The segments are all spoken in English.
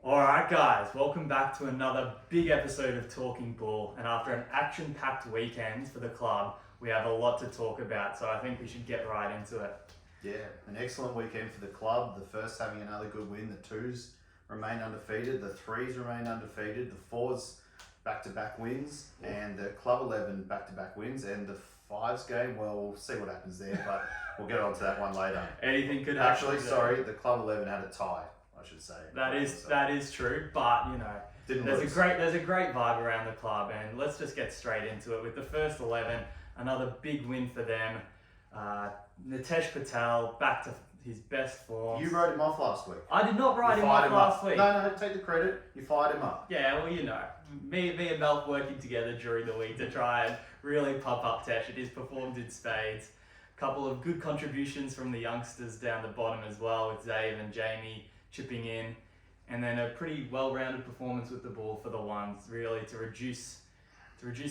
Alright guys, welcome back to another big episode of Talking Ball, and after an action-packed weekend for the club, we have a lot to talk about, so I think we should get right into it. Yeah, an excellent weekend for the club. The first having another good win. The twos remain undefeated. The threes remain undefeated. The fours back-to-back wins, and the club 11 back-to-back wins. And the fives game, well, we'll see what happens there, but we'll get on to that one later. Anything could happen. Actually, sorry, the club 11 had a tie, I should say. That is true, but there's a great vibe around the club, and let's just get straight into it with the first 11. Another big win for them. Nitesh Patel back to his best form. You wrote him off last week. I did not write him off last week. No, take the credit. You fired him up. Yeah, well, me and Mel working together during the week to try and really pump up Tesh. It is performed in spades. A couple of good contributions from the youngsters down the bottom as well, with Zave and Jamie chipping in. And then a pretty well-rounded performance with the ball for the ones, really to reduce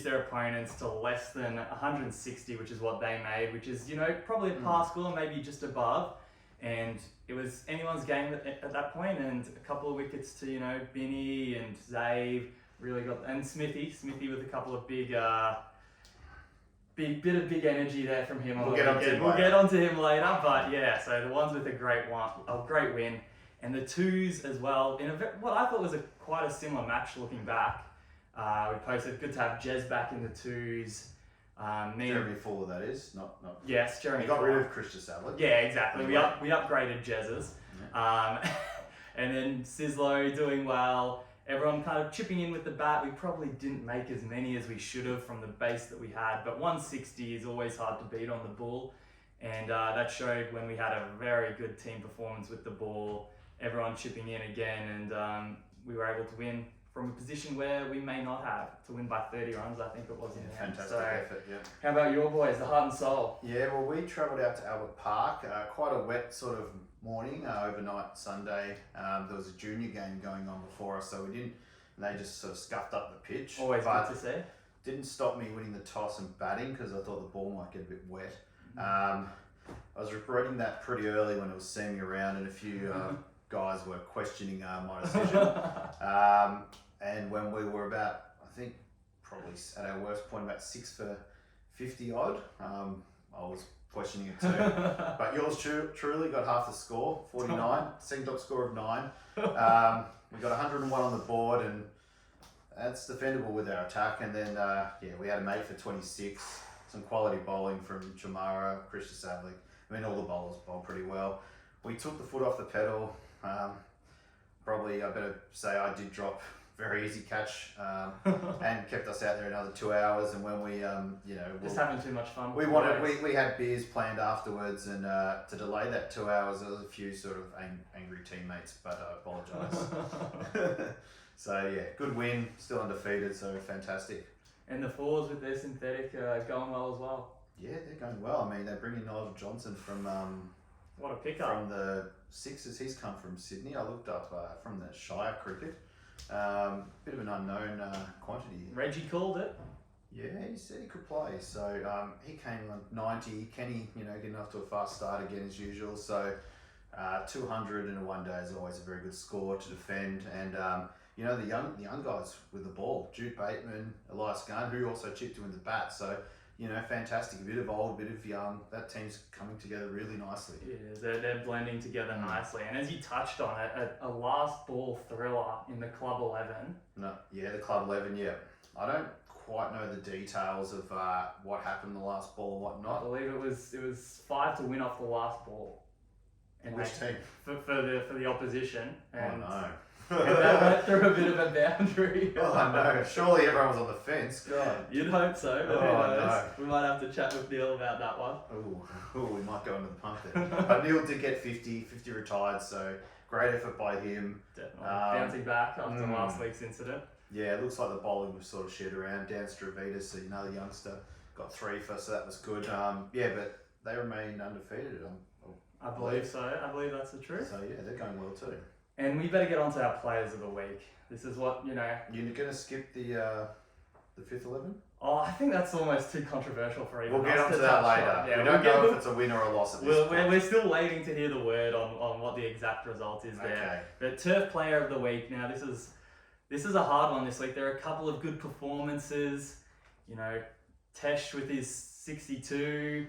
their opponents to less than 160, which is what they made, which is, probably a par score, maybe just above. And it was anyone's game at that point, and a couple of wickets to, Binny and Zave really and Smithy with a couple of big energy there from him. We'll get onto him later, but yeah, so the ones with a great win, and the twos as well, in what I thought was quite a similar match looking back. We posted good to have Jez back in the twos. Jeremy Fuller, that is, not. Yes, Jeremy. We got rid of Christian Sadler. Yeah, exactly. We upgraded Jez's, and then Sislo doing well. Everyone kind of chipping in with the bat. We probably didn't make as many as we should have from the base that we had, but 160 is always hard to beat on the ball, and that showed when we had a very good team performance with the ball. Everyone chipping in again, and we were able to win from a position where we may not have, to win by 30 runs, I think it was in the end. Fantastic effort, yeah. How about your boys, the heart and soul? Yeah, well, we travelled out to Albert Park, quite a wet sort of morning, overnight Sunday. There was a junior game going on before us, so they just sort of scuffed up the pitch. Always good to see. Didn't stop me winning the toss and batting, because I thought the ball might get a bit wet. I was regretting that pretty early when it was seeing me around, and a few guys were questioning my decision. And when we were about, I think, probably at our worst point, about 6 for 50 odd, I was questioning it too. But yours truly got half the score, 49, second top score of 9. We got 101 on the board, and that's defendable with our attack. And then, we had a mate for 26, some quality bowling from Chamara, Christian Savlik. I mean, all the bowlers bowled pretty well. We took the foot off the pedal. Probably, I better say, I did drop very easy catch, and kept us out there another 2 hours. And when we, just having too much fun. We had beers planned afterwards, and to delay that 2 hours, there was a few sort of angry teammates, but I apologise. So yeah, good win, still undefeated, so fantastic. And the fours with their synthetic going well as well. Yeah, they're going well. I mean, they're bringing Nigel Johnson from what a pickup from the Sixers. He's come from Sydney. I looked up from the Shire cricket. Bit of an unknown quantity. Reggie called it. Yeah, he said he could play. So he came on 90. Kenny, getting off to a fast start again as usual. So 200 in a one day is always a very good score to defend. And the young guys with the ball, Jude Bateman, Elias Gunn, who also chipped to win the bat. So fantastic. A bit of old, a bit of young. That team's coming together really nicely. Yeah, they're blending together nicely. And as you touched on it, a last ball thriller in the Club 11. The Club 11, yeah. I don't quite know the details of what happened the last ball and whatnot. I believe it was 5 to win off the last ball. And which team? For the opposition. And oh no. And that went through a bit of a boundary. Oh no, surely everyone was on the fence. God. You'd hope so, but no. We might have to chat with Neil about that one. Oh, we might go into the punt there. But Neil did get 50 retired, so great effort by him. Definitely. Bouncing back after last week's incident. Yeah, it looks like the bowling was sort of shared around. Dan Stravitas, the youngster, got 3 for, so that was good. But they remain undefeated. I believe so. I believe that's the truth. So yeah, they're going well too. And we better get on to our players of the week. This is what, You're going to skip the the fifth 11? Oh, I think that's almost too controversial for even We'll get us onto to that touch later. on. Yeah, we we'll don't get- know if it's a win or a loss at this We're, point. we're still waiting to hear the word on what the exact result is there. Okay. But Turf Player of the Week, now this is a hard one this week. There are a couple of good performances. You know, Tesh with his 62.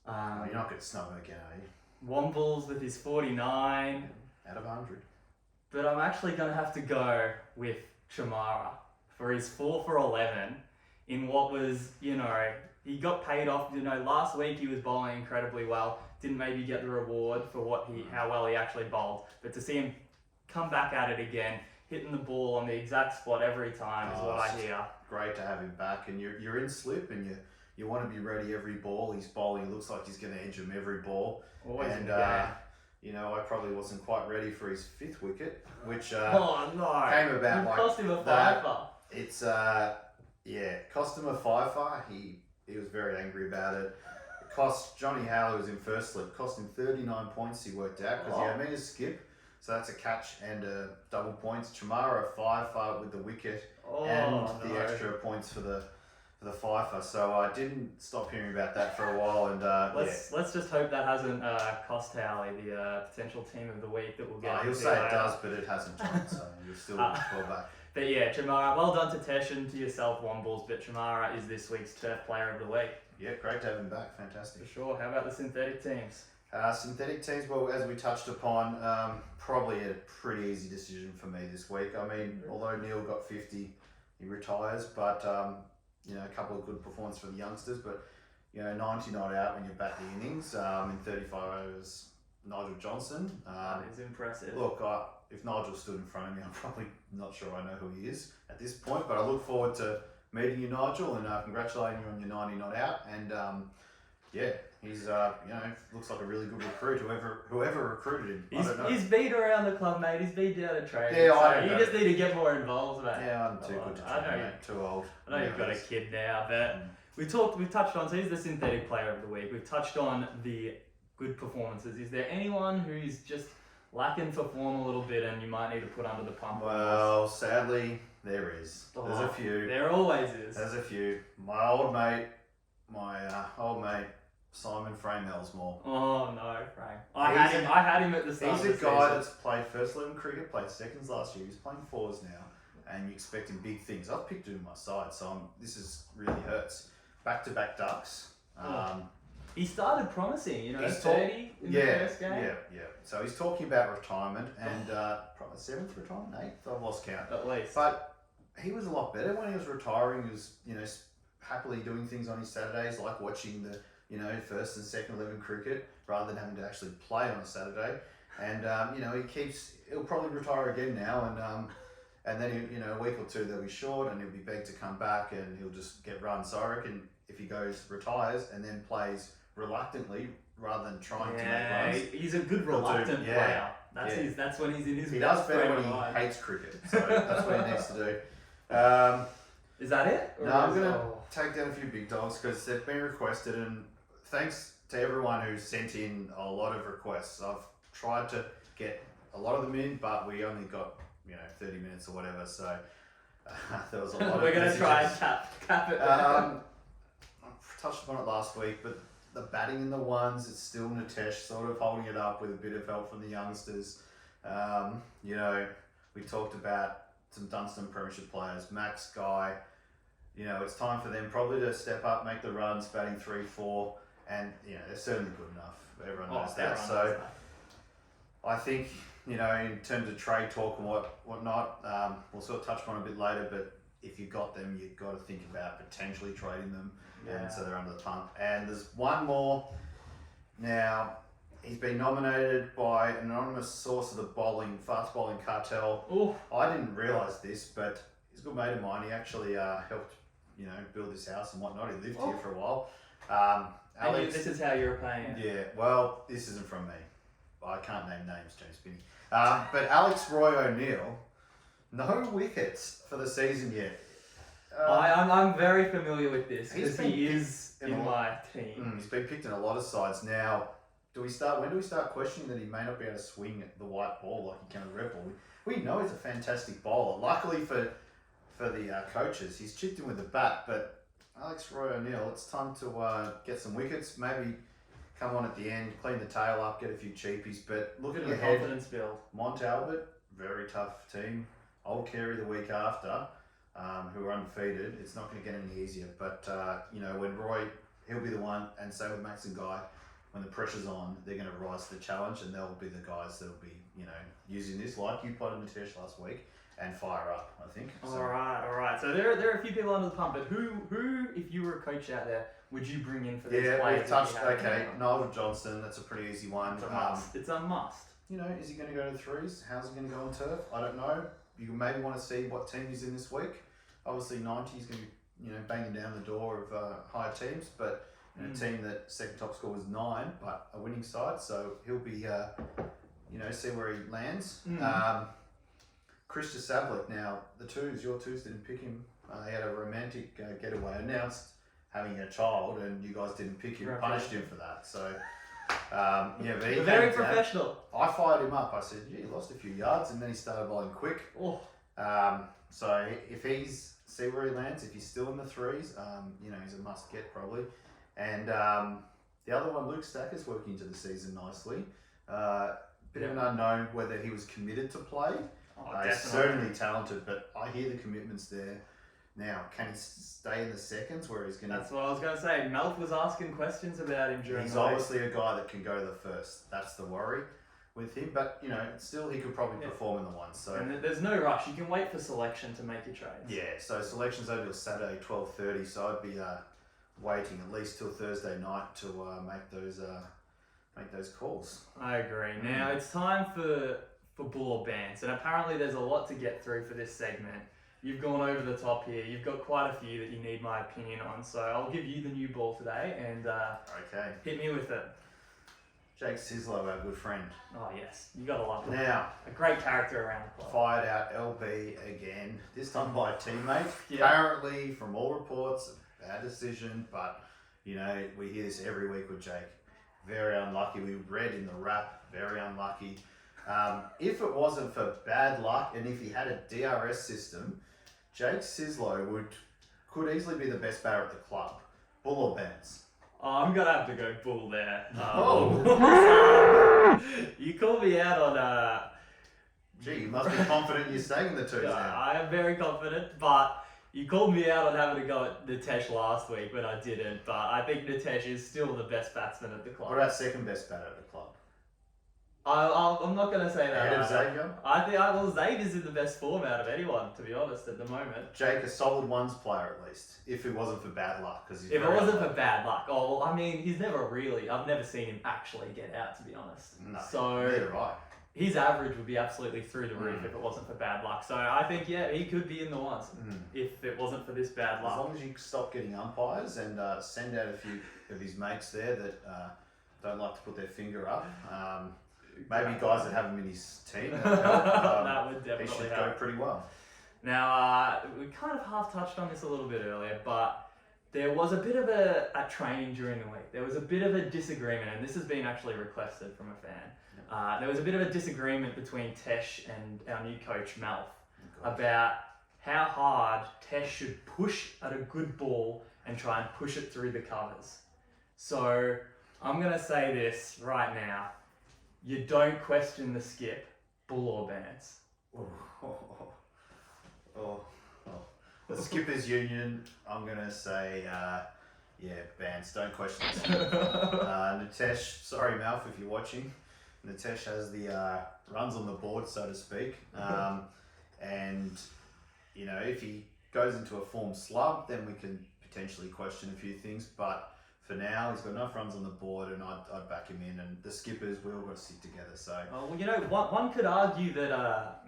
You're not getting snub again, are you? Wombles with his 49. Out of 100. But I'm actually going to have to go with Chamara for his 4 for 11 in what was, you know, he got paid off. You know, last week he was bowling incredibly well. Didn't maybe get the reward for how well he actually bowled. But to see him come back at it again, hitting the ball on the exact spot every time is what I hear. Great to have him back. And you're in slip and you want to be ready every ball. He's bowling. It looks like he's going to edge him every ball. Always and in the game. you know, I probably wasn't quite ready for his 5th wicket, which Oh no! came about You like cost him a that. fiver. It's cost him a fiver. He was very angry about it. It cost Johnny Howell, who was in first slip, cost him 39 points. He worked out because he had me a skip, so that's a catch and a double points. Chamara a fiver with the wicket and the extra points for the fifer. So I didn't stop hearing about that for a while. And Let's just hope that hasn't cost Howley the potential team of the week that we'll get. he'll into say it later. does, but it hasn't, John. So you're still well back. But yeah, Chamara, well done to Tesh and to yourself, Wombles. But Chamara is this week's Turf Player of the Week. Yeah, great to have him back. Fantastic. For sure. How about the synthetic teams? Synthetic teams, well, as we touched upon, probably a pretty easy decision for me this week. I mean, although Neil got 50, he retires, but you know, a couple of good performances for the youngsters, but you know, 90 not out when you bat the innings in 35 overs. Nigel Johnson. That is impressive. Look, if Nigel stood in front of me, I'm probably not sure I know who he is at this point, but I look forward to meeting you, Nigel, and congratulating you on your 90 not out. And yeah, he's you know, looks like a really good recruit. Whoever recruited him, I don't know. He's been around the club, mate. He's been down to training. Yeah, so I don't you know. just need to get more involved, mate. Yeah, I'm too good to I know train, mate. Too old. I know you've got a kid now, but we've touched on, so he's the synthetic player of the week. We've touched on the good performances. Is there anyone who's just lacking for form a little bit and you might need to put under the pump? Well, sadly, there is. There's a few. There always is. There's a few. My old mate, Simon Frame Elsmore. Oh no, Frank. I had him at the start He's of a the guy season. that's played first 11 cricket, played seconds last year. He's playing fours now, and you expect him big things. I've picked him on my side, so this is really hurts. Back-to-back ducks. He started promising, you know, He's 30 in the first game. Yeah. So he's talking about retirement and probably 7th retirement, 8th. I've lost count. At least. But he was a lot better when he was retiring. He was, you know, happily doing things on his Saturdays, like watching the, you know, first and second 11 cricket rather than having to actually play on a Saturday. And you know, he'll probably retire again now, and then you know, a week or two they'll be short, and he'll be begged to come back, and he'll just get run. So I reckon if he retires and then plays reluctantly rather than trying to make runs. He's a good reluctant player. That's when he's in his He does best better frame when of he mind. hates cricket, so that's what he needs to do. Is that it? Or No, I'm is- going to take down a few big dogs because they've been requested, and thanks to everyone who sent in a lot of requests. I've tried to get a lot of them in, but we only got, you know, 30 minutes or whatever, so there was a lot of We're going to try and messages. cap it. I touched upon it last week, but the batting in the ones, it's still Nitesh sort of holding it up with a bit of help from the youngsters. You know, we talked about some Dunstan Premiership players, Max, Guy. You know, it's time for them probably to step up, make the runs, batting 3-4, and you know, they're certainly good enough. Everyone knows that. Everyone So knows that. I think, you know, in terms of trade talk and whatnot, we'll sort of touch on it a bit later, but if you got them, you've got to think about potentially trading them, and so they're under the pump. And there's one more. Now, he's been nominated by an anonymous source of the fast bowling cartel. Ooh. I didn't realise this, but he's a good mate of mine. He actually helped, you know, build this house and whatnot. He lived here for a while. Alex, This is how you're paying. yeah, well, this isn't from me. I can't name names, James Binney. But Alex Roy O'Neill, no wickets for the season yet. I'm very familiar with this He's because been he is picked in in a my team. He's been picked in a lot of sides. Now, when do we start questioning that he may not be able to swing at the white ball like he can a red ball? We know he's a fantastic bowler. Luckily for for the coaches. He's chipped in with the bat, but Alex Roy O'Neill, it's time to get some wickets. Maybe come on at the end, clean the tail up, get a few cheapies. But looking Bit of a ahead, confidence build. Mont Albert, very tough team. Old Carey the week after, who are undefeated. It's not going to get any easier. But, when Roy, he'll be the one, and same with Max and Guy, when the pressure's on, they're going to rise to the challenge, and they'll be the guys that'll be, using this like you played in the test last week and fire up, I think. All right. So there are a few people under the pump, but who, if you were a coach out there, would you bring in for this Yeah, play? we've touched, Nigel Johnson, that's a pretty easy one. It's a must. It's a must. Is he going to go to threes? How's he going to go on turf? I don't know. You maybe want to see what team he's in this week. Obviously, 90 is going to be, banging down the door of higher teams, but a team that second top score was 9, but a winning side, so he'll be, see where he lands. Chris Savlik, now your twos didn't pick him. He had a romantic getaway, announced having a child, and you guys didn't pick him, punished him for that. So, but he very professional. I fired him up. I said, he lost a few yards, and then he started bowling quick. Oh. So if see where he lands, if he's still in the threes, he's a must get probably. And the other one, Luke Stacker's working into the season nicely. Bit of an unknown whether he was committed to play. He's certainly talented, but I hear the commitments there. Now, can he stay in the seconds where he's going to... That's what I was going to say. Melf was asking questions about him during He's obviously a guy that can go the first. That's the worry with him. But, still he could probably perform in the one. So and there's no rush. You can wait for selection to make your trades. Yeah, so selection's over till Saturday, 12:30. So I'd be waiting at least till Thursday night to make those calls. I agree. Now, it's time for bull or bants. And apparently there's a lot to get through for this segment. You've gone over the top here. You've got quite a few that you need my opinion on. So I'll give you the new ball today and hit me with it. Jake Sislow, our good friend. Oh, yes. You got to love him. Now, a great character around the club. Fired out LB again, this time by a teammate. Yeah. Apparently, from all reports, a bad decision, but, we hear this every week with Jake. Very unlucky. We read in the wrap, very unlucky. If it wasn't for bad luck and if he had a DRS system, Jake Sislow could easily be the best batter at the club. Bull or bants? Oh, I'm going to have to go bull there. You called me out on... Gee, you must be confident you're staying in the twos now. I am very confident, but you called me out on having to go at Nitesh last week when I didn't. But I think Nitesh is still the best batsman at the club. What about second best batter at the club? I'm not going to say that. Ahead of Xavier? I think Xavier's in the best form out of anyone, to be honest, at the moment. Jake, a solid ones player at least, if it wasn't for bad luck. If it wasn't for bad luck, he's never really, I've never seen him actually get out, to be honest. No, so neither have I. His average would be absolutely through the roof if it wasn't for bad luck. So I think, he could be in the ones if it wasn't for this bad luck. As long as you stop getting umpires and send out a few of his mates there that don't like to put their finger up. Maybe guys that have him in his team. That would definitely he should help. go pretty well. Now, we kind of half touched on this a little bit earlier, but there was a bit of a training during the week. There was a bit of a disagreement, and this has been actually requested from a fan. There was a bit of a disagreement between Tesh and our new coach, Malf, about how hard Tesh should push at a good ball and try and push it through the covers. So, I'm going to say this right now. You don't question the skip, bull or bants. The Skippers Union, I'm going to say, bans. Don't question the skip. Nitesh, sorry Malf if you're watching. Nitesh has the runs on the board, so to speak. And, if he goes into a form slump, then we can potentially question a few things. But for now, he's got enough runs on the board, and I'd back him in. And the Skippers, we all got to stick together. So. One could argue that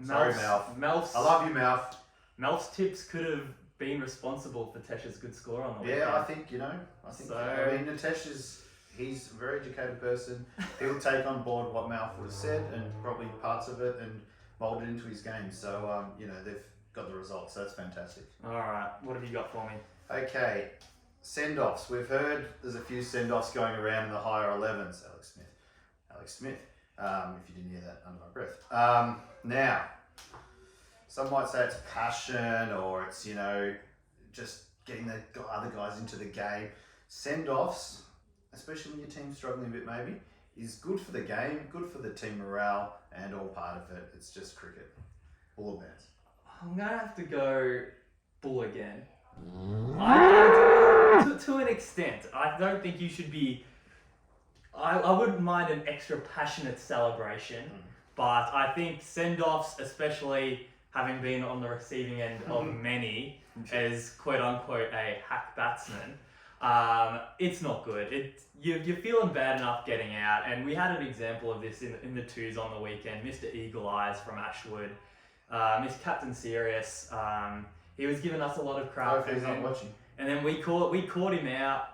sorry, Malf. I love you, Malf. Malf's tips could have been responsible for Tesh's good score on the weekend. Yeah, I think Nitesh he's a very educated person. He'll take on board what Malf would have said and probably parts of it and mould it into his game. So they've got the results. So that's fantastic. All right, what have you got for me? Okay. Send-offs. We've heard there's a few send-offs going around in the higher 11s. Alex Smith. If you didn't hear that under my breath. Now, some might say it's passion or it's, you know, just getting the other guys into the game. Send-offs, especially when your team's struggling a bit maybe, is good for the game, good for the team morale, and all part of it. It's just cricket. Bull or Bears? I'm going to have to go Bull again. To an extent. I don't think you should be... I wouldn't mind an extra passionate celebration, but I think send-offs, especially having been on the receiving end of many, as quote-unquote a hack batsman, it's not good. You're feeling bad enough getting out, and we had an example of this in the twos on the weekend. Mr. Eagle Eyes from Ashwood, Mr. Captain Serious, he was giving us a lot of crap. Hope he's not watching. And then we caught him out,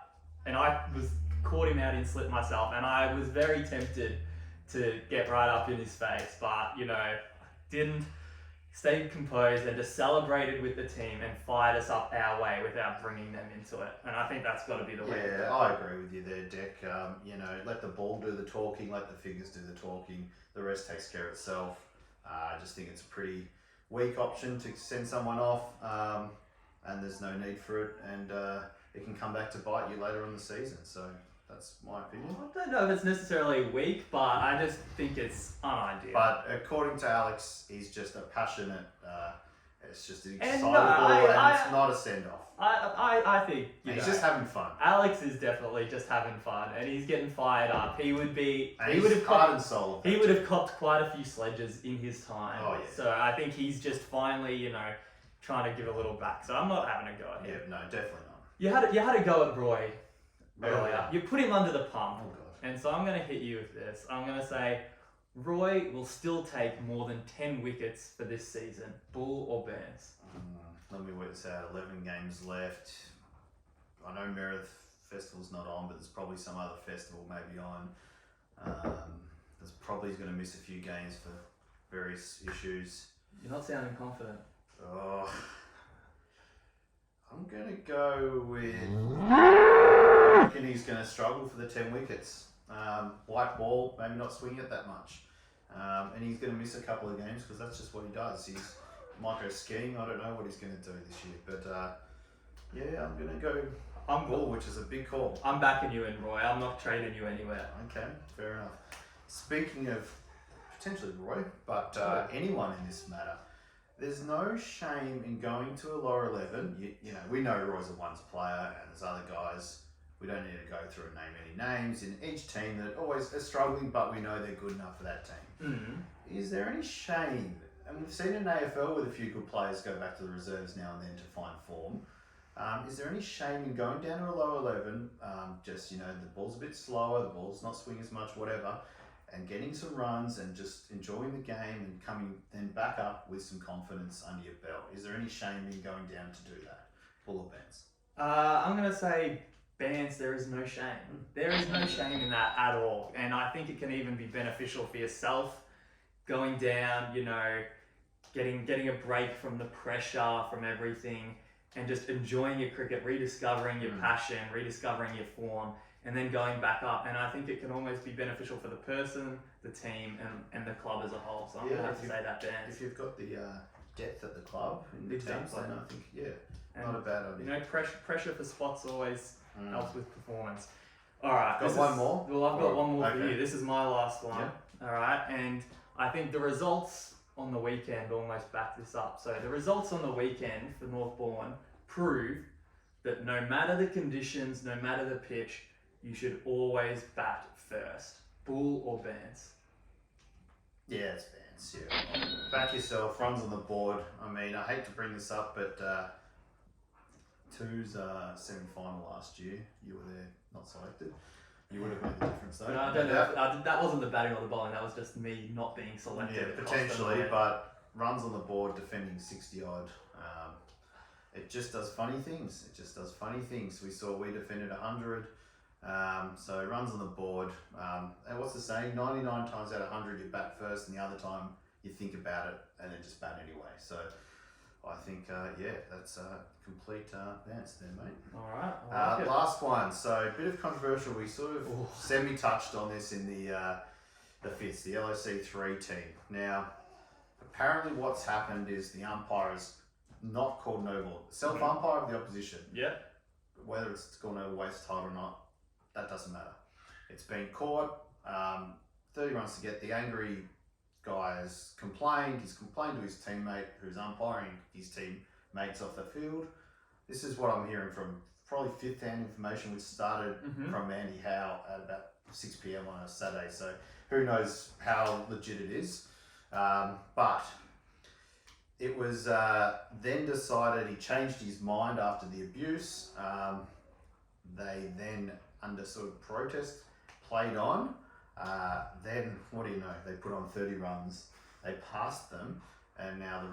and I was caught him out in slip myself, and I was very tempted to get right up in his face, but you know, didn't. Stayed composed and just celebrated with the team and fired us up our way without bringing them into it. And I think that's got to be the way. Yeah, I agree with you there, Dick. You know, let the ball do the talking, let the figures do the talking. The rest takes care of itself. I just think it's a pretty weak option to send someone off, and there's no need for it, and it can come back to bite you later in the season. So that's my opinion. I don't know if it's necessarily weak, but I just think it's unideal. But according to Alex, he's just a passionate. It's just an And excitable, no, and it's not a send off. I think He's just having fun. Alex is definitely just having fun, and he's getting fired up. He would He's have heart and soul. He would have copped quite a few sledges in his time. Oh, yeah. So I think he's just finally, you know, trying to give a little back. So I'm not having a go at him. Yeah, no, definitely not. You had to go at Roy earlier. Earlier. You put him under the pump. Oh god. And so I'm going to hit you with this. I'm going to say Roy will still take more than 10 wickets for this season. Bull or Bears? Let me work this out. 11 games left. I know Meredith Festival's not on, but there's probably some other festival maybe on. There's probably going to miss a few games for various issues. You're not sounding confident. Oh, I'm going to go with... I reckon he's going to struggle for the 10 wickets. White ball, maybe not swing it that much. And he's going to miss a couple of games because that's just what he does. He's might go skiing. I don't know what he's going to do this year. But yeah, I'm going to go Bull, which is a big call. I'm backing you in, Roy. I'm not trading you anywhere. Okay, fair enough. Speaking of potentially Roy, but anyone in this matter, there's no shame in going to a lower 11. You know, we know Roy's a ones player and there's other guys. We don't need to go through and name any names in each team that always are struggling, but we know they're good enough for that team. Mm-hmm. Is there any shame? And we've seen in AFL with a few good players go back to the reserves now and then to find form. Is there any shame in going down to a lower 11, just, you know, the ball's a bit slower, the ball's not swinging as much, whatever, and getting some runs and just enjoying the game and coming then back up with some confidence under your belt? Is there any shame in going down to do that? Bull or Bears? I'm going to say Bears, there is no shame. There is no shame in that at all. And I think it can even be beneficial for yourself going down, you know, getting a break from the pressure, from everything, and just enjoying your cricket, rediscovering your passion, rediscovering your form, and then going back up. And I think it can almost be beneficial for the person, the team, and the club as a whole. So I'm going to have to say that Bears. If you've got the depth at the club in the teams, Exactly. then I think, yeah, And, not a bad idea. you know, pressure for spots always helps with performance. All right. Got one more? Well, I've got one more for Okay. you. This is my last one. Yeah. All right. And I think the results on the weekend almost back this up. So the results on the weekend for Northbourne prove that no matter the conditions, no matter the pitch, you should always bat first. Bull or Bears? Yeah, it's Vance, yeah. Back yourself, runs on the board. I mean, I hate to bring this up, but Two's semi-final last year, you were there, not selected. You would have made the difference though. No, I don't know. That wasn't the batting or the bowling. That was just me not being selected. Yeah, potentially, but runs on the board, defending 60 odd. It just does funny things. We saw we defended 100. So runs on the board. And what's the saying? 99 times out of 100 you bat first, and the other time you think about it and then just bat anyway. So I think, yeah, that's a complete dance there, mate. All right. I like it. Last one. So a bit of controversial. We sort of semi-touched on this in the FITS, the LOC3 team. Now, apparently what's happened is the umpire has not called no ball. Self-umpire of the opposition. Yeah. Whether it's gone over waist height or not, that doesn't matter. It's been caught. 30 runs to get. The angry guy has complained. He's complained to his teammate who's umpiring his teammates off the field. This is what I'm hearing from probably fifth-hand information, which started from Andy Howe at about 6 p.m. on a Saturday. So who knows how legit it is. But it was then decided he changed his mind after the abuse. They then, under sort of protest, played on. Then, what do you know? They put on 30 runs. They passed them, and now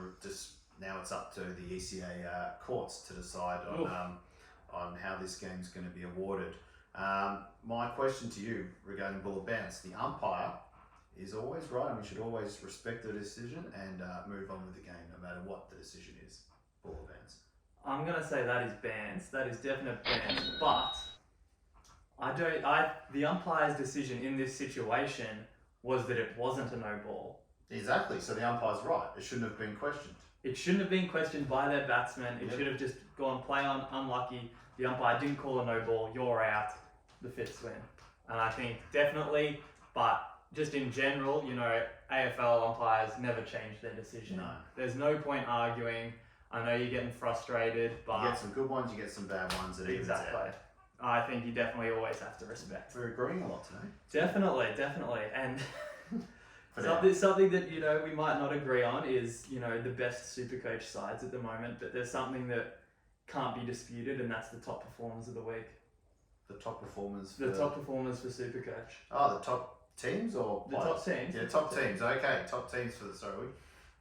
now it's up to the ECA courts to decide on how this game's going to be awarded. My question to you regarding Buller Bounce: the umpire is always right, and we should always respect the decision and move on with the game, no matter what the decision is. Buller Bounce. I'm gonna say that is bans. That is definite bans. But the umpire's decision in this situation was that it wasn't a no ball. Exactly. So the umpire's right. It shouldn't have been questioned. It shouldn't have been questioned by their batsman. It should have just gone play on, unlucky. The umpire didn't call a no ball. You're out. The fifth win. And I think definitely, but just in general, AFL umpires never change their decision. No. There's no point arguing. I know you're getting frustrated, but You get some good ones, you get some bad ones. It evens out. exactly. I think you definitely always have to respect. We're agreeing a lot today. Definitely. And For now. something that we might not agree on is the best Supercoach sides at the moment, but there's something that can't be disputed, and that's the top performers of the week. The top performers. The top performers for Supercoach. Oh, the top teams or The players? top teams. Yeah, top teams. Okay, top teams for the. Sorry, we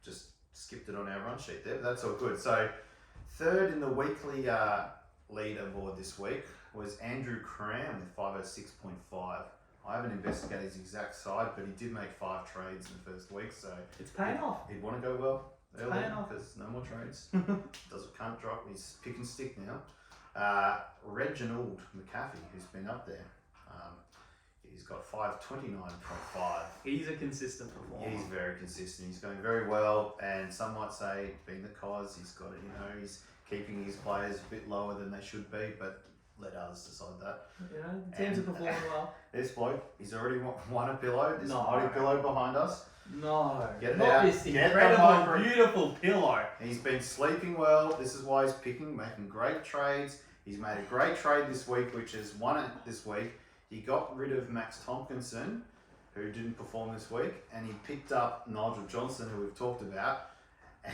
just skipped it on our run sheet there. But that's all good. So, third in the weekly leaderboard this week was Andrew Cram with 506.5. I haven't investigated his exact side, but he did make 5 trades in the first week, so It's paying off. he'd want to go well early paying off. because no more trades. Can't drop. He's pick and stick now. Reginald McAfee, who's been up there, he's got 529.5. He's a consistent performer. He's very consistent. He's going very well, and some might say, being the cause, he's got it. He's keeping his players a bit lower than they should be, but let others decide that. The teams are performing well. This bloke, he's already won a pillow. This No. mighty pillow behind us. No, Get it not out. this Get the incredible, vibrant- beautiful pillow. He's been sleeping well. This is why he's making great trades. He's made a great trade this week, which is won it this week. He got rid of Max Tompkinson, who didn't perform this week, and he picked up Nigel Johnson, who we've talked about.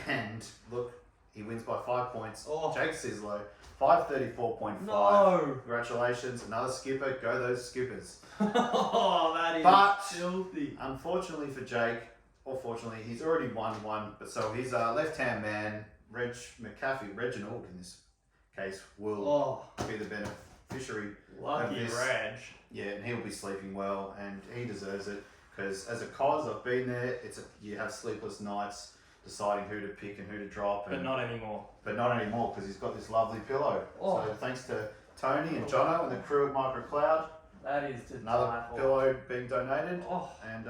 And look, he wins by 5 points. Oh. Jake Sislow, 534.5. No. Congratulations, another skipper. Go those skippers. Oh, that is But- filthy. Unfortunately for Jake, or fortunately, he's already won one. But so his left-hand man, Reginald, in this case, will Oh, be the beneficiary. lucky this- Reg. Yeah, and he'll be sleeping well, and he deserves it because as a cause, I've been there. You have sleepless nights deciding who to pick and who to drop, But not anymore. but not anymore because he's got this lovely pillow. Oh. So thanks to Tony and Jono and the crew of MicroCloud, That is to another die for. pillow being donated. Oh, And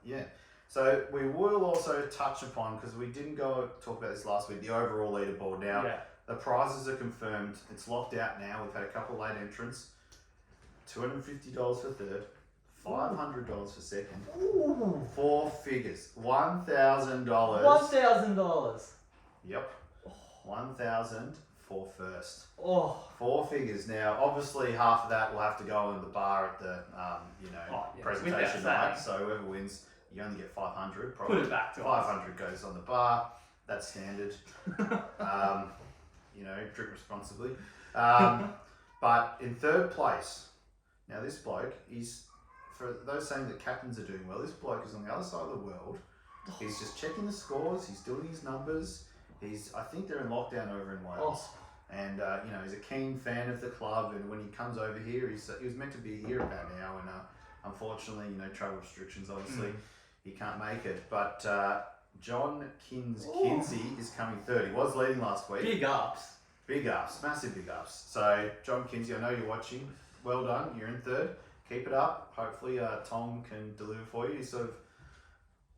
yeah, so we will also touch upon, because we didn't talk about this last week, the overall leaderboard. Now, yeah. the prizes are confirmed. It's locked out now. We've had a couple late entrants. $250 for third, $500 for second, Ooh. 4 figures, $1,000. $1,000. Yep, 1,000 for first. Oh. 4 figures. Now, obviously, half of that will have to go in the bar at the presentation without night. saying. So whoever wins, you only get 500. Probably Put it back to us. 500 goes on the bar. That's standard. Drink responsibly. But in third place, now this bloke is, for those saying that captains are doing well, this bloke is on the other side of the world. He's just checking the scores. He's doing his numbers. I think they're in lockdown over in Wales. Oh. And, he's a keen fan of the club. And when he comes over here, he was meant to be here about now. And unfortunately, travel restrictions, obviously, he can't make it. But John Kinsey is coming third. He was leading last week. Big ups. Big ups, massive big ups. So, John Kinsey, I know you're watching. Well done. You're in third. Keep it up. Hopefully, Tom can deliver for you. He's sort of,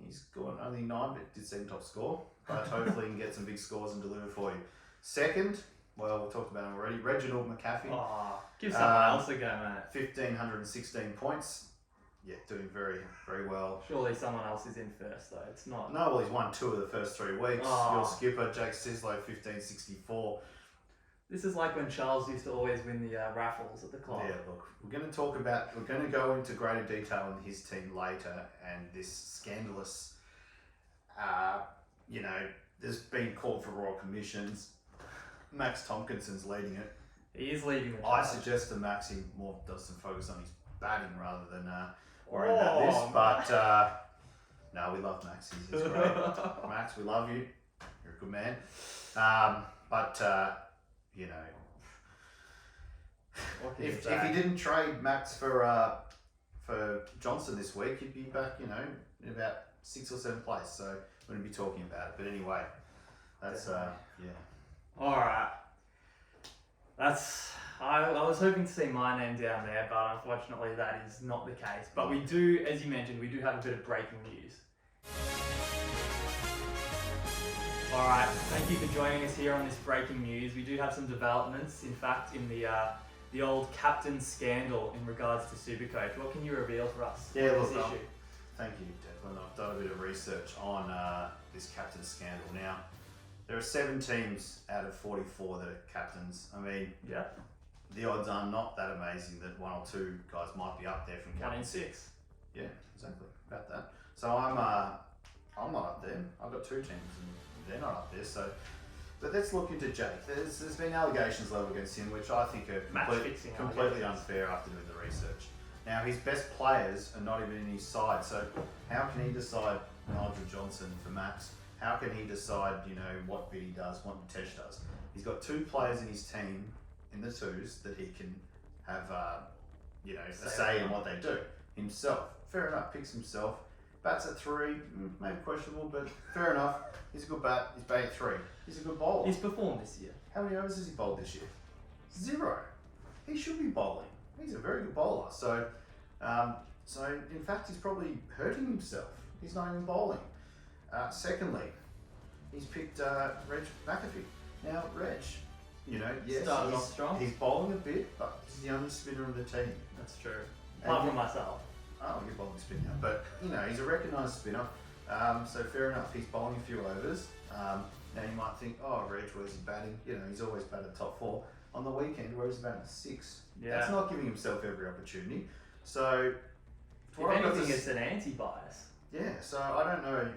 He's got only 9, but did seem top score. But hopefully he can get some big scores and deliver for you. Second, well, we talked about him already, Reginald McAfee. Oh, give someone else a go, mate. 1,516 points. Yeah, doing very, very well. Surely someone else is in first, though. It's not. No, well, he's won 2 of the first 3 weeks. Oh. Your skipper, Jake Sislow, 1,564. This is like when Charles used to always win the raffles at the club. Yeah, look, we're going to go into greater detail on his team later, and this scandalous, there's been called for royal commissions. Max Tompkinson's leading it. He is leading the I charge. suggest that Max more does some focus on his batting rather than worrying about this. But no, we love Max. He's great. Max, we love you. You're a good man. What can you If say? he didn't trade Max for Johnson this week, he'd be back, in about 6th or 7th place. So we wouldn't be talking about it. But anyway, that's All right. I was hoping to see my name down there, but unfortunately that is not the case. But we do, as you mentioned, we do have a bit of breaking news. All right, thank you for joining us here on this breaking news. We do have some developments, in fact, in the old captain scandal in regards to Supercoach. What can you reveal for us? Yeah, on look, this issue? Thank you, Declan. I've done a bit of research on this captain scandal. Now, there are 7 teams out of 44 that are captains. I mean, Yeah, the odds are not that amazing that 1 or 2 guys might be up there from 1 in captaincy. 6. Yeah, exactly. About that. So I'm not up there. I've got 2 teams and they're not up there. So, but let's look into Jake. There's been allegations leveled against him, which I think are Match-fixing completely allegations. unfair after doing the research. Now his best players are not even in his side. So how can he decide Nigel Johnson for Max? How can he decide, what Biddy does, what Tesh does? He's got 2 players in his team in the 2s that he can have, a say in what they do. Himself, fair enough, picks himself. Bats at 3, maybe questionable, but fair enough. He's a good bat. He's batting at 3. He's a good bowler. He's performed this year. How many overs has he bowled this year? 0. He should be bowling. He's a very good bowler. So in fact, he's probably hurting himself. He's not even bowling. Secondly, he's picked Reg McAfee. Now, Reg, yes, Started off strong. he's bowling a bit, but he's the only spinner of the team. That's true. Apart from myself. Oh, you're bowling spin now, but he's a recognised spinner. So fair enough. He's bowling a few overs. Now you might think, oh, Reg, where's he batting? He's always batted top 4. On the weekend, where he's batting 6. Yeah. That's not giving himself every opportunity. So, If anything, it's an anti-bias. yeah. So I don't know,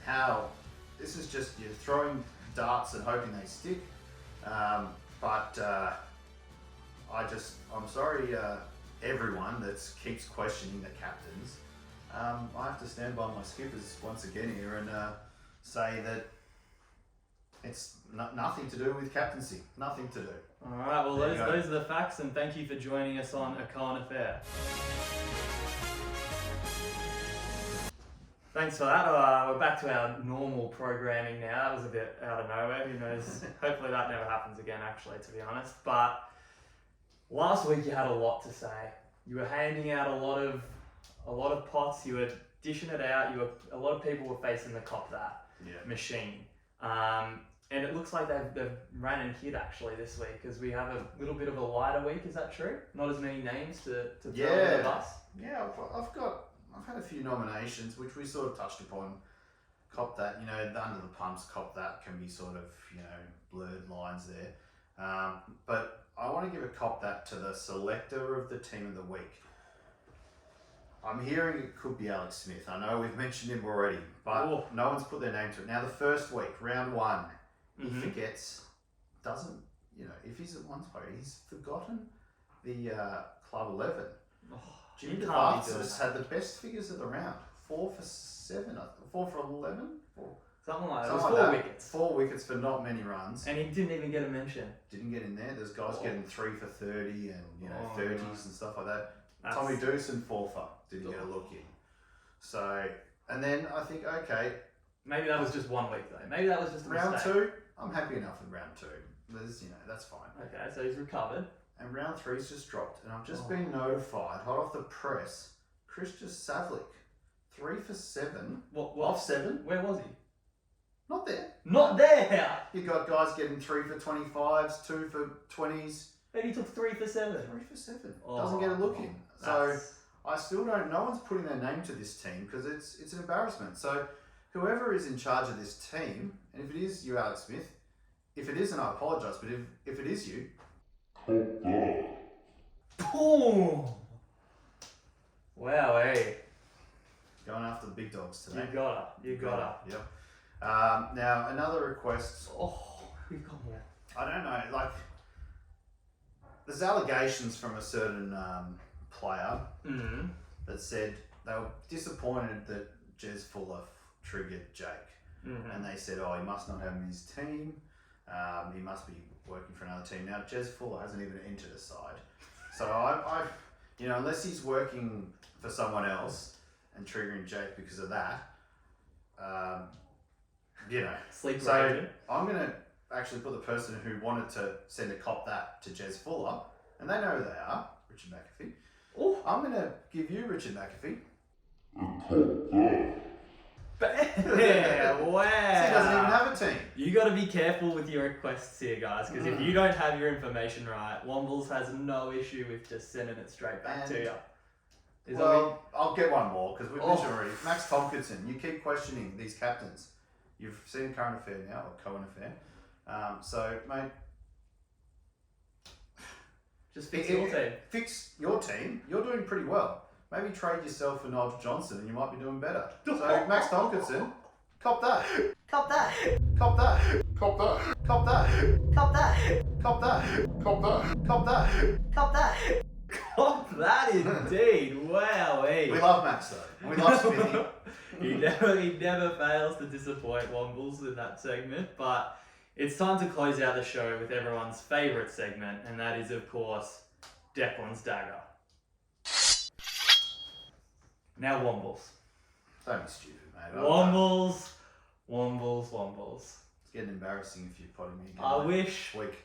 how this is just you're throwing darts and hoping they stick. I'm sorry, everyone that keeps questioning the captains. I have to stand by my skippers once again here and say that it's nothing to do with captaincy. Nothing to do. All right, well, There you go. those are the facts, and thank you for joining us on A Cohen Affair. Thanks for that. We're back to our normal programming now. That was a bit out of nowhere. Who knows? Hopefully that never happens again, actually, to be honest. But last week you had a lot to say. You were handing out a lot of pots. You were dishing it out. A lot of people were facing the cop that machine. And it looks like they've ran and hit actually this week because we have a little bit of a lighter week. Is that true? Not as many names to throw under the bus. Yeah, I've had a few nominations which we sort of touched upon. Cop that, the under the pumps, cop that can be sort of, blurred lines there. But I want to give a cop that to the selector of the team of the week. I'm hearing it could be Alex Smith. I know we've mentioned him already, but Oh. no one's put their name to it. Now the first week, round 1, he Mhm. forgets, if he's at one spot, he's forgotten the Club 11. Oh, Jimmy you can't be DeVarts doing has that. had the best figures of the round. 4 for 7, 4 for 11? Something like that. It Something was like 4 that. wickets. 4 wickets for not many runs. And he didn't even get a mention. Didn't get in there. There's guys Oh. getting 3 for 30 and Oh, 30s no. and stuff like that. That's- Tommy Doosan 4 for didn't get a look in. So, and then I think, okay, Maybe that was just 1 week though. Maybe that was just a round mistake. 2, I'm happy enough with round 2. There's, that's fine. Okay, so he's recovered. And round 3's just dropped. And I've just Oh. been notified, hot off the press, Christian Savlik, 3 for 7. What? Off 7. Where was he? Not there. Not there! You got guys getting 3 for 25s, 2 for 20s. And he took 3 for 7. 3 for 7. Oh, Doesn't get a look in. So that's- I still don't. No one's putting their name to this team because it's an embarrassment. So whoever is in charge of this team, and if it is you, Alex Smith, if it isn't, I apologise. But if it is you, Boom! Wow, hey. going after the big dogs today. You gotta. Yep. Now another request. Oh, we got more. I don't know. Like, there's allegations from a certain player Mm. that said they were disappointed that Jez Fuller triggered Jake. Mm-hmm. And they said, oh, he must not have him in his team. He must be working for another team. Now, Jez Fuller hasn't even entered a side. So, I unless he's working for someone else and triggering Jake because of that, Sleep So, Raven. I'm going to actually put the person who wanted to send a cop that to Jez Fuller, and they know who they are, Richard McAfee. Oh, I'm going to give you Richard McAfee. yeah, wow. So he doesn't even have a team. You got to be careful with your requests here, guys, because if you don't have your information right, Wombles has no issue with just sending it straight back to And- you. Is Well, I'll get one more because we've Oh. mentioned already. Max Tomkinson, you keep questioning these captains. You've seen Current Affair now, or Cohen Affair. So, mate, just fix your team. fix your team. You're doing pretty well. Maybe trade yourself for Nigel Johnson and you might be doing better. So, Max Tomkinson, cop that. Cop that. Cop that. Cop that. Cop that. Cop that. Cop that. Cop that. Cop that. Cop that. Oh, that indeed. Wow, We love Max though. We love Smithy. he never fails to disappoint Wombles in that segment, but it's time to close out the show with everyone's favourite segment, and that is, of course, Declan's Dagger. Now Wombles. Don't be stupid, mate. Wombles. It's getting embarrassing if you're potting me again. I mate. wish Week.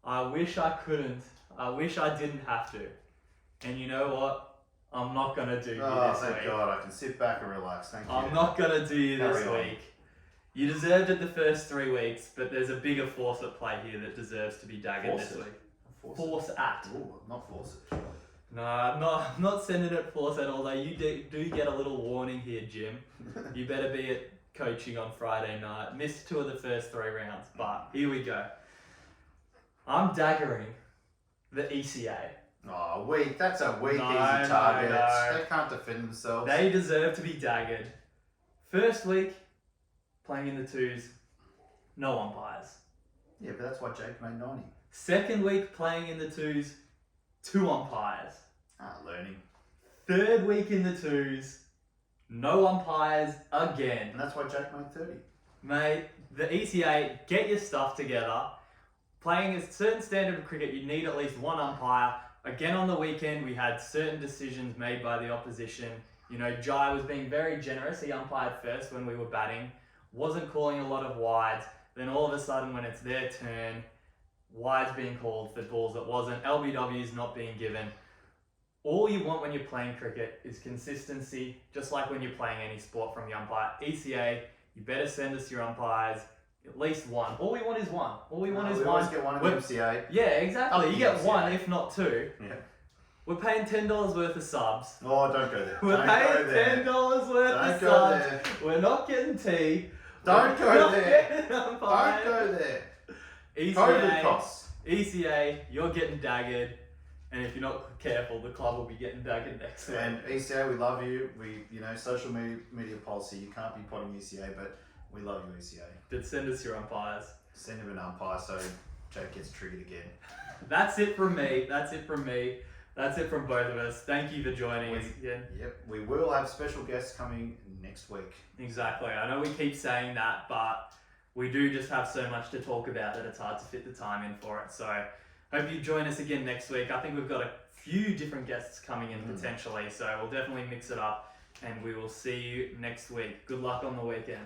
I couldn't. I wish I didn't have to. And you know what? I'm not going to do you Oh, this thank week. God. I can sit back and relax. Thank you. I'm not going to do you this Carry on. week. You deserved it the first 3 weeks, but there's a bigger force at play here that deserves to be daggered Force this it. week. Force Force at. it. Ooh, not force it. No, I'm not sending it force at, although you do get a little warning here, Jim. You better be at coaching on Friday night. Missed 2 of the first 3 rounds, but here we go. I'm daggering the ECA. Oh, weak. That's a weak, No, easy target. no. They can't defend themselves. They deserve to be daggered. First week, playing in the 2s, no umpires. Yeah, but that's why Jake made 90. Second week, playing in the 2s, 2 umpires. Learning. Third week in the 2s, no umpires again. And that's why Jake made 30. Mate, the ECA, get your stuff together. Playing a certain standard of cricket, you need at least 1 umpire. Again, on the weekend, we had certain decisions made by the opposition. You know, Jai was being very generous. He umpired first when we were batting, wasn't calling a lot of wides. Then all of a sudden, when it's their turn, wides being called for balls that wasn't, LBWs not being given. All you want when you're playing cricket is consistency, just like when you're playing any sport from the umpire. ECA, you better send us your umpires, at least 1. All we want is 1. All we want is we 1. always get one of the We're- MCA. Yeah, exactly. Up You the get ECA. 1, if not 2. Yeah. We're paying $10 worth of subs. Oh, don't go there. We're don't go paying there. $10 worth Don't of go subs. there. We're not getting tea. Don't We're go not there. getting Don't umpires. go there. COVID ECA, costs. ECA, you're getting daggered. And if you're not careful, the club will be getting daggered next week. And ECA, we love you. Social media policy, you can't be potting ECA, but we love you, ECA. But send us your umpires. Send him an umpire so Jake gets triggered again. That's it from me. That's it from both of us. Thank you for joining us again. Yep, we will have special guests coming next week. Exactly. I know we keep saying that, but we do just have so much to talk about that it's hard to fit the time in for it. So hope you join us again next week. I think we've got a few different guests coming in potentially, so we'll definitely mix it up and we will see you next week. Good luck on the weekend.